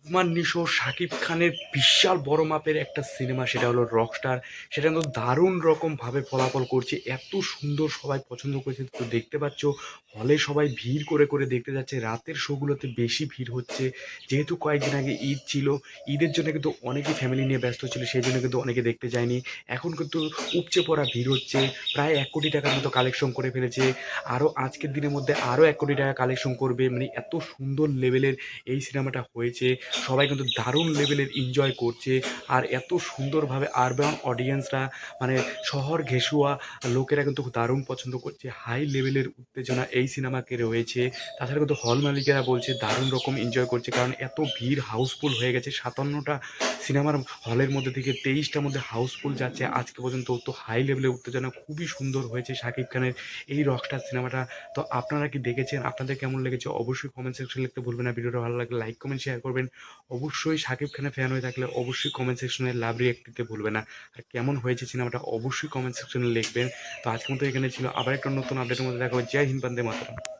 কুমার নিশো শাকিব খানের বিশাল বড় মাপের একটা সিনেমা, সেটা হলো রকস্টার। সেটা কিন্তু দারুণ রকমভাবে ফলাফল করছে, এত সুন্দর সবাই পছন্দ করেছে। তো দেখতে পাচ্ছ হলে সবাই ভিড় করে করে দেখতে যাচ্ছে, রাতের শোগুলোতে বেশি ভিড় হচ্ছে। যেহেতু কয়েকদিন আগে ঈদ ছিল, ঈদের জন্য কিন্তু অনেকেই ফ্যামিলি নিয়ে ব্যস্ত ছিল, সেই জন্য কিন্তু অনেকে দেখতে যায়নি। এখন কিন্তু উপচে পড়া ভিড় হচ্ছে, প্রায় 1 কোটি টাকার মতো কালেকশন করে ফেলেছে। আরও আজকের দিনের মধ্যে আরও 1 কোটি টাকা কালেকশন করবে, মানে এত সুন্দর লেভেলের এই সিনেমাটা হয়েছে। সবাই কিন্তু দারুণ লেভেলের এনজয় করছে। আর এত সুন্দরভাবে আরবান অডিয়েন্সরা, মানে শহর ঘেঁষুয়া লোকেরা কিন্তু দারুণ পছন্দ করছে। হাই লেভেলের উত্তেজনা এই সিনেমাকে রয়েছে। তাছাড়া কিন্তু হল মালিকেরা বলছে দারুণ রকম এনজয় করছে, কারণ এত ভিড়, হাউসফুল হয়ে গেছে। 57টা সিনেমার হলের মধ্যে থেকে 23টার মধ্যে হাউসফুল যাচ্ছে আজকে পর্যন্ত। তো হাই লেভেলের উত্তেজনা খুবই সুন্দর হয়েছে শাকিব খানের এই রকস্টার সিনেমাটা। তো আপনারা কি দেখেছেন? আপনাদের কেমন লেগেছে অবশ্যই কমেন্ট সেকশনে লিখতে ভুলবেন না। ভিডিওটা ভালো লাগলে লাইক কমেন্ট শেয়ার করবেন। অবশ্যই শাকিব খানের ফ্যান হয়ে থাকলে অবশ্যই কমেন্ট সেকশনে লাভ রিঅ্যাক্ট দিতে ভুলবেন না। আর কেমন হয়েছে সিনেমাটা অবশ্যই কমেন্ট সেকশনে লিখবেন। তো আজকের মতো এখানে ছিল, আবার একটা নতুন আপডেটের মধ্যে দেখা হবে। জয় হিন্দ, বন্দে মাতরম।